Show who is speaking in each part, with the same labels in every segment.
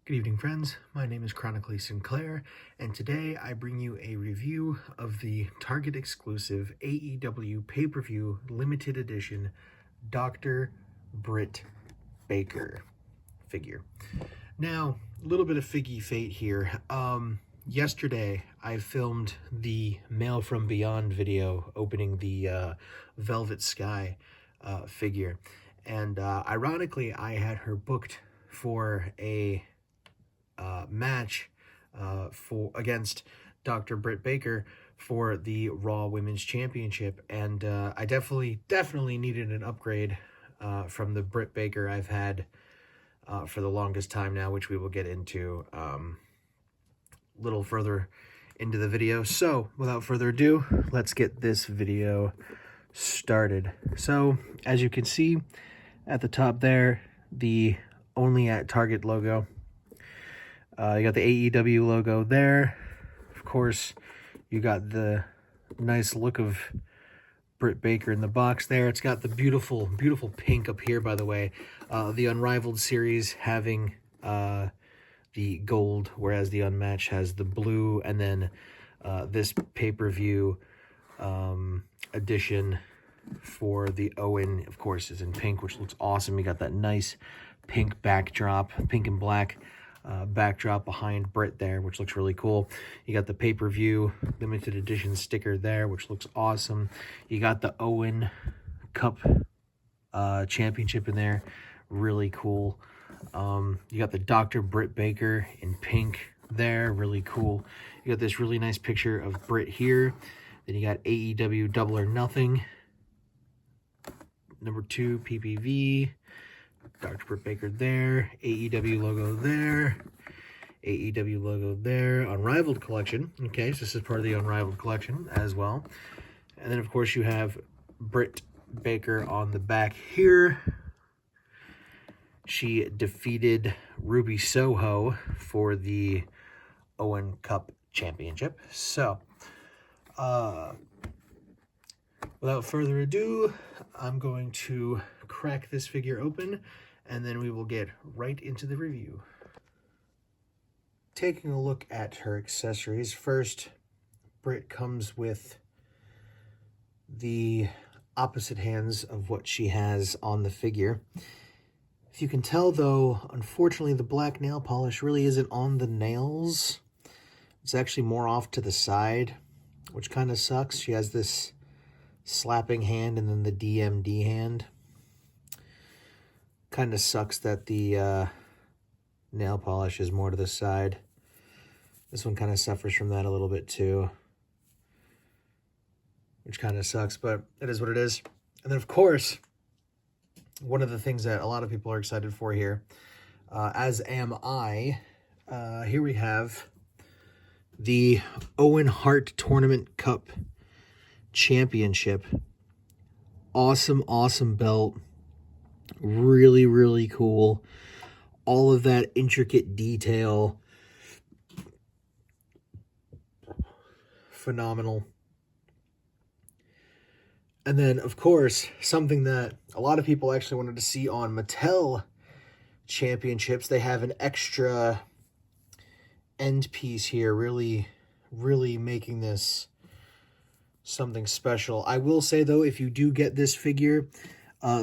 Speaker 1: Good evening, friends. My name is Chronically Sinclair, and today I bring you a review of the Target exclusive AEW pay-per-view limited edition Dr. Britt Baker figure. Now, a little bit of figgy fate here. Yesterday I filmed the Mail from Beyond video opening the Velvet Sky figure, and ironically I had her booked for a match against Dr. Britt Baker for the Raw Women's Championship, and I definitely needed an upgrade from the Britt Baker I've had for the longest time now, which we will get into a little further into the video. So without further ado, let's get this video started. So as you can see at the top there, the Only at Target logo. You got the AEW logo there. Of course, you got the nice look of Britt Baker in the box there. It's got the beautiful pink up here, by the way. The Unrivaled series having the gold, whereas the Unmatched has the blue. And then this pay-per-view edition for the Owen, of course, is in pink, which looks awesome. You got that nice pink backdrop, pink and black backdrop behind Britt there, which looks really cool. You got the pay-per-view limited edition sticker there, which looks awesome. You got the Owen Cup championship in there, really cool. You got the Dr. Britt Baker in pink there, really cool. You got this really nice picture of Britt here. Then you got AEW Double or Nothing, number 2 PPV. Dr. Britt Baker there, AEW logo there, AEW logo there, Unrivaled collection. Okay, so this is part of the Unrivaled collection as well. And then, of course, you have Britt Baker on the back here. She defeated Ruby Soho for the Owen Cup Championship. So, without further ado, I'm going to crack this figure open, and then we will get right into the review. Taking a look at her accessories, first, Britt comes with the opposite hands of what she has on the figure. If you can tell, though, unfortunately, the black nail polish really isn't on the nails. It's actually more off to the side, which kind of sucks. She has this slapping hand and then the D.M.D hand. Kind of sucks that the nail polish is more to the side. This one kind of suffers from that a little bit too, which kind of sucks, but it is what it is. And then, of course, one of the things that a lot of people are excited for here, as am I, here we have the Owen Hart Tournament Cup Championship. Awesome belt. Really cool. All of that intricate detail. Phenomenal. And then, of course, something that a lot of people actually wanted to see on Mattel Championships, they have an extra end piece here, really making this something special. I will say, though, if you do get this figure,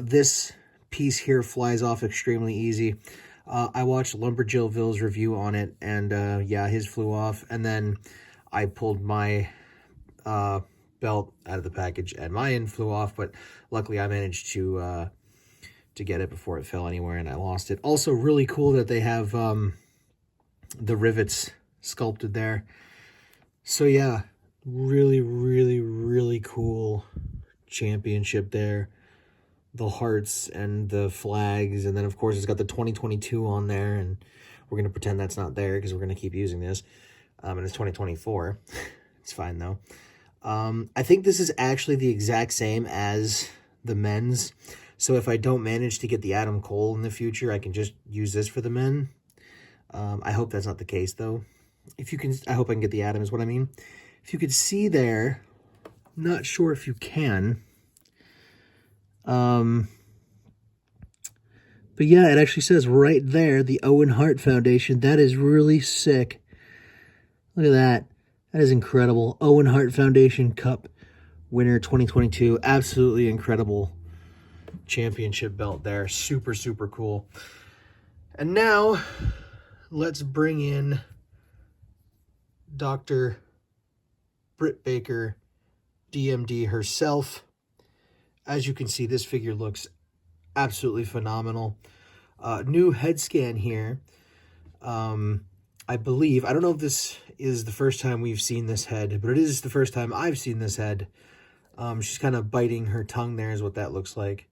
Speaker 1: this piece here flies off extremely easy. I watched Lumberjillville's review on it, and yeah, his flew off. And then I pulled my belt out of the package, and mine flew off. But luckily, I managed to get it before it fell anywhere, and I lost it. Also, really cool that they have the rivets sculpted there. So yeah, really cool championship there. The hearts and the flags, and then of course it's got the 2022 on there, and we're gonna pretend that's not there because we're gonna keep using this. And it's 2024. It's fine though. I think this is actually the exact same as the men's. So if I don't manage to get the Adam Cole in the future, I can just use this for the men. I hope that's not the case though. If you can, I hope I can get the Adam is what I mean. If you could see there, not sure if you can. But yeah, it actually says right there, the Owen Hart Foundation. That is really sick. Look at that. That is incredible. Owen Hart Foundation Cup winner 2022. Absolutely incredible championship belt there. Super, super cool. And now, let's bring in Dr. Britt Baker, D.M.D. herself. As you can see, this figure looks absolutely phenomenal. New head scan here. I believe, I don't know if this is the first time we've seen this head, but it is the first time I've seen this head. She's kind of biting her tongue there is what that looks like.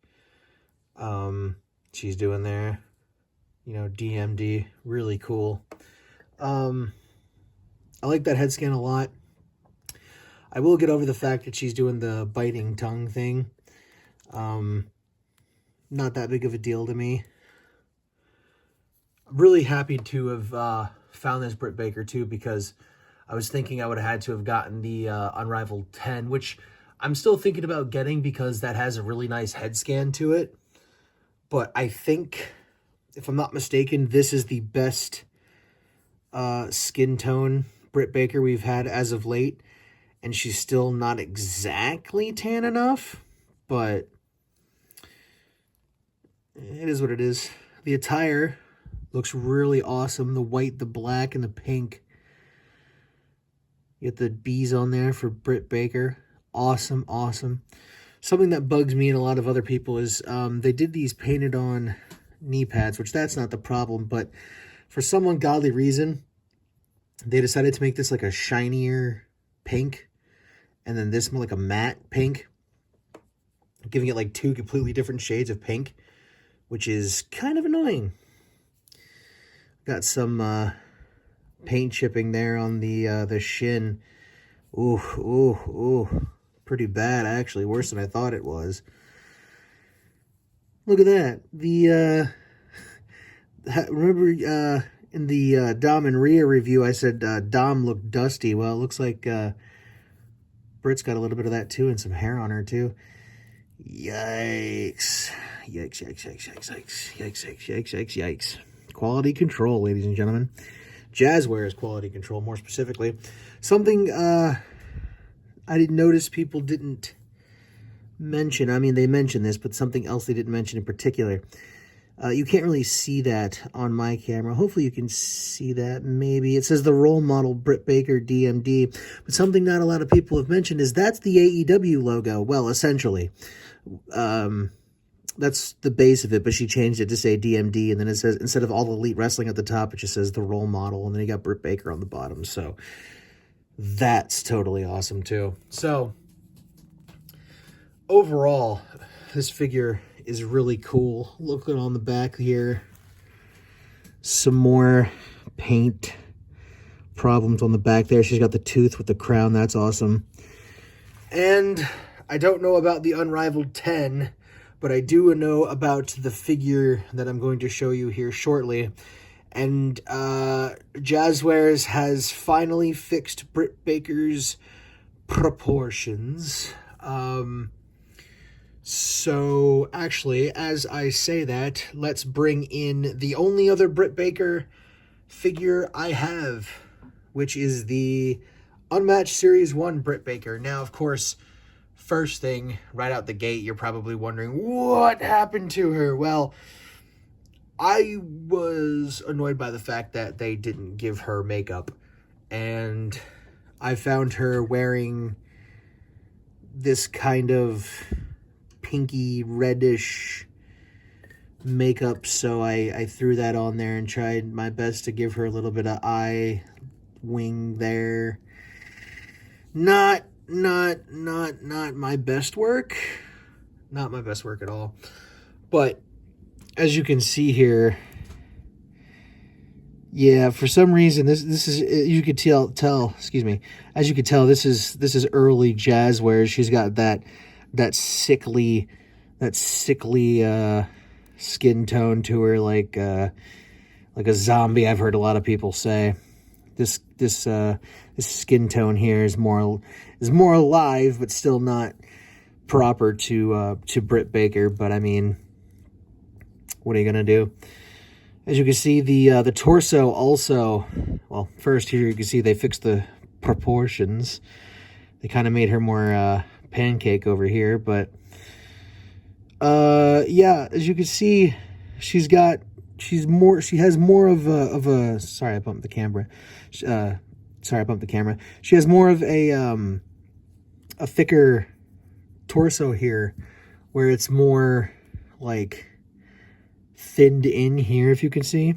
Speaker 1: She's doing there. You know, D.M.D. Really cool. I like that head scan a lot. I will get over the fact that she's doing the biting tongue thing. Not that big of a deal to me. I'm really happy to have found this Britt Baker too, because I was thinking I would have had to have gotten the Unrivaled 10, which I'm still thinking about getting because that has a really nice head scan to it. But I think, if I'm not mistaken, this is the best skin tone Britt Baker we've had as of late. And she's still not exactly tan enough, but it is what it is. The attire looks really awesome. The white, the black, and the pink. You get the bees on there for Britt Baker. Awesome, awesome. Something that bugs me and a lot of other people is they did these painted on knee pads, which that's not the problem, but for some ungodly reason, they decided to make this like a shinier pink, and then this more like a matte pink, giving it like two completely different shades of pink, which is kind of annoying. Got some paint chipping there on the shin. Ooh, ooh, ooh. Pretty bad, actually. Worse than I thought it was. Look at that. The remember in the Dom and Rhea review, I said Dom looked dusty. Well, it looks like Britt's got a little bit of that too, and some hair on her too. Yikes. Yikes, yikes, yikes, yikes, yikes, yikes, yikes, yikes, yikes, yikes. Quality control, ladies and gentlemen. Jazzware's quality control, more specifically. Something I didn't notice people didn't mention. I mean, they mentioned this, but something else they didn't mention in particular. You can't really see that on my camera. Hopefully you can see that, maybe. It says the role model, Britt Baker, D.M.D. But something not a lot of people have mentioned is that's the AEW logo. Well, essentially. That's the base of it, but she changed it to say D.M.D. And then it says, instead of All Elite Wrestling at the top, it just says the role model. And then you got Britt Baker on the bottom. So that's totally awesome, too. So overall, this figure is really cool. Looking on the back here, some more paint problems on the back there. She's got the tooth with the crown. That's awesome. And I don't know about the Unrivaled 10, but I do know about the figure that I'm going to show you here shortly. And Jazzwares has finally fixed Britt Baker's proportions. So, actually, as I say that, let's bring in the only other Britt Baker figure I have, which is the Unmatched Series 1 Britt Baker. Now, of course, first thing, right out the gate, you're probably wondering, what happened to her? Well, I was annoyed by the fact that they didn't give her makeup, and I found her wearing this kind of pinky reddish makeup, so I threw that on there and tried my best to give her a little bit of eye wing there. Not my best work. Not my best work at all. But as you can see here, yeah, for some reason this is, you could tell, excuse me, as you could tell, this is early Jazzwares. She's got that sickly skin tone to her, like a zombie. I've heard a lot of people say this skin tone here is more alive, but still not proper to Britt Baker. But I mean, what are you going to do? As you can see, the torso also, well, first here you can see they fixed the proportions. They kind of made her more pancake over here, but yeah, as you can see, she has more of a sorry, I bumped the camera. Sorry, I bumped the camera. She has more of a thicker torso here, where it's more like thinned in here, if you can see.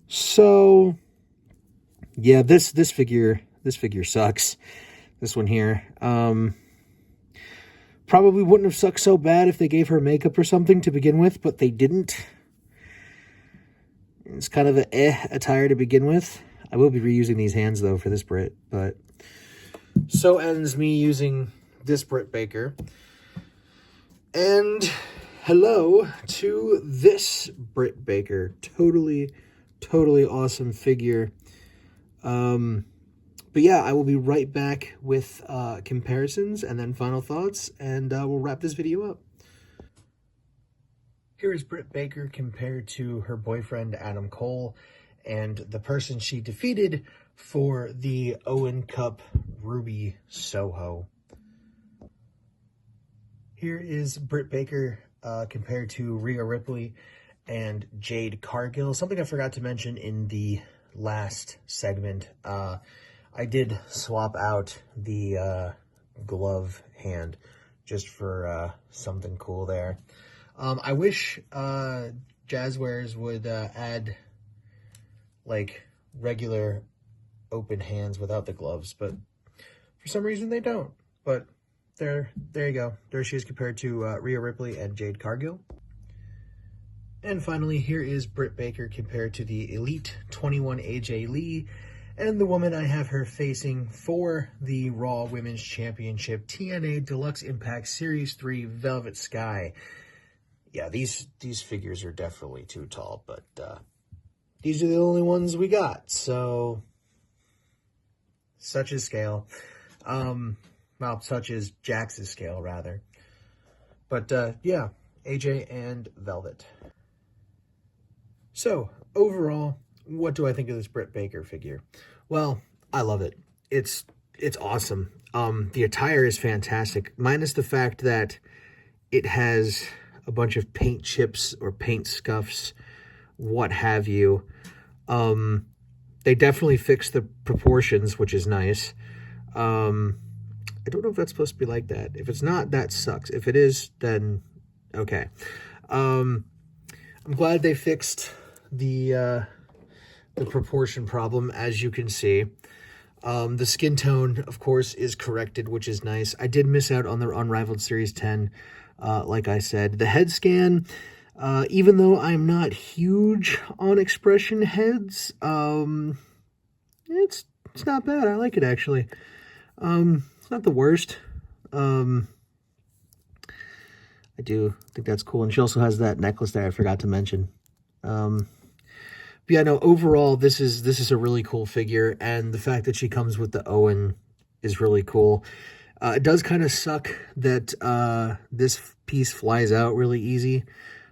Speaker 1: So yeah, this figure sucks. This one here. Probably wouldn't have sucked so bad if they gave her makeup or something to begin with, but they didn't. It's kind of a attire to begin with. I will be reusing these hands, though, for this Britt, but so ends me using this Britt Baker. And hello to this Britt Baker. Totally awesome figure. But yeah, I will be right back with comparisons and then final thoughts, and we'll wrap this video up. Here is Britt Baker compared to her boyfriend, Adam Cole, and the person she defeated for the Owen Cup, Ruby Soho. Here is Britt Baker compared to Rhea Ripley and Jade Cargill. Something I forgot to mention in the last segment. I did swap out the glove hand just for something cool there. I wish Jazzwares would add like regular open hands without the gloves, but for some reason they don't. But there you go. There she is compared to Rhea Ripley and Jade Cargill. And finally, here is Britt Baker compared to the Elite 21 AJ Lee and the woman I have her facing for the Raw Women's Championship TNA Deluxe Impact Series 3 Velvet Sky. Yeah, these figures are definitely too tall, but these are the only ones we got, so such is scale. Well, such is Jax's scale, rather. But yeah, AJ and Velvet. So, overall, what do I think of this Britt Baker figure? Well, I love it. It's awesome. The attire is fantastic, minus the fact that it has a bunch of paint chips or paint scuffs, what have you. They definitely fixed the proportions, which is nice. I don't know if that's supposed to be like that. If it's not, that sucks. If it is, then okay. I'm glad they fixed the proportion problem, as you can see. The skin tone, of course, is corrected, which is nice. I did miss out on the Unrivaled Series 10, like I said. The head scan, even though I'm not huge on expression heads, it's not bad. I like it, actually. It's not the worst. I do think that's cool. And she also has that necklace there I forgot to mention. But yeah, no, overall, this is a really cool figure, and the fact that she comes with the Owen is really cool. It does kind of suck that this piece flies out really easy,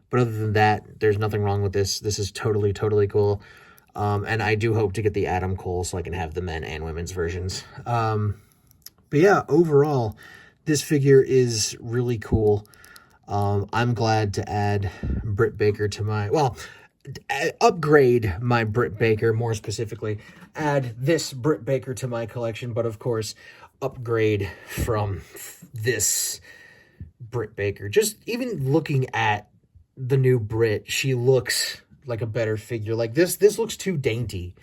Speaker 1: but other than that, there's nothing wrong with this. This is totally cool, and I do hope to get the Adam Cole so I can have the men and women's versions. But yeah, overall, this figure is really cool. I'm glad to add Britt Baker to my, well, upgrade my Britt Baker, more specifically, add this Britt Baker to my collection, but of course, upgrade from this Britt Baker. Just even looking at the new Britt, she looks like a better figure. Like this looks too dainty.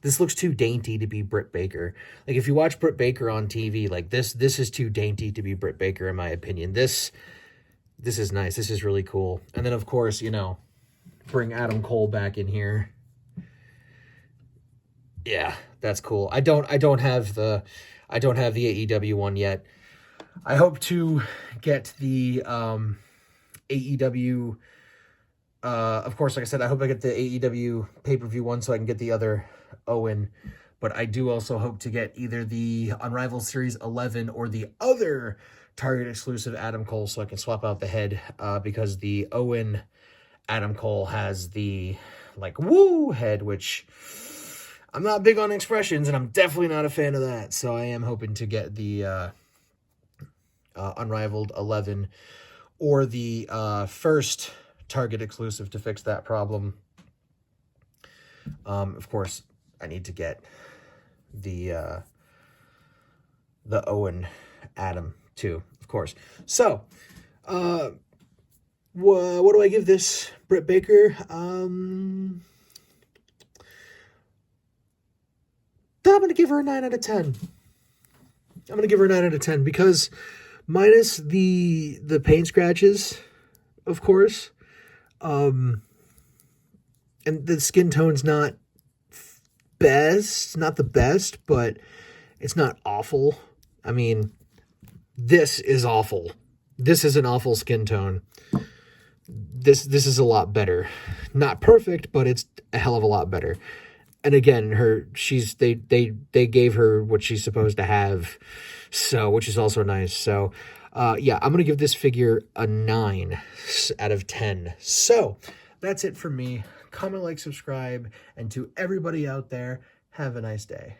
Speaker 1: This looks too dainty to be Britt Baker. Like if you watch Britt Baker on TV, like this is too dainty to be Britt Baker, in my opinion. This is nice. This is really cool. And then of course, you know, bring Adam Cole back in here. Yeah, that's cool. I don't have the AEW one yet. I hope to get the AEW of course, like I said, I hope I get the AEW pay-per-view one so I can get the other Owen. But I do also hope to get either the Unrivaled Series 11 or the other Target exclusive Adam Cole so I can swap out the head, because the Owen Adam Cole has the, like, woo head, which I'm not big on expressions, and I'm definitely not a fan of that. So I am hoping to get the Unrivaled 11 or the first Target exclusive to fix that problem. Of course, I need to get the Owen Adam too, of course. So, what do I give this Britt Baker? I'm going to give her a 9 out of 10. I'm going to give her a 9 out of 10 because minus the paint scratches, of course, and the skin tone's not the best, but it's not awful. I mean, this is awful. This is an awful skin tone. This is a lot better. Not perfect, but it's a hell of a lot better. And again, they gave her what she's supposed to have, so, which is also nice. So, yeah, I'm going to give this figure a 9 out of 10. So, that's it for me. Comment, like, subscribe, and to everybody out there, have a nice day.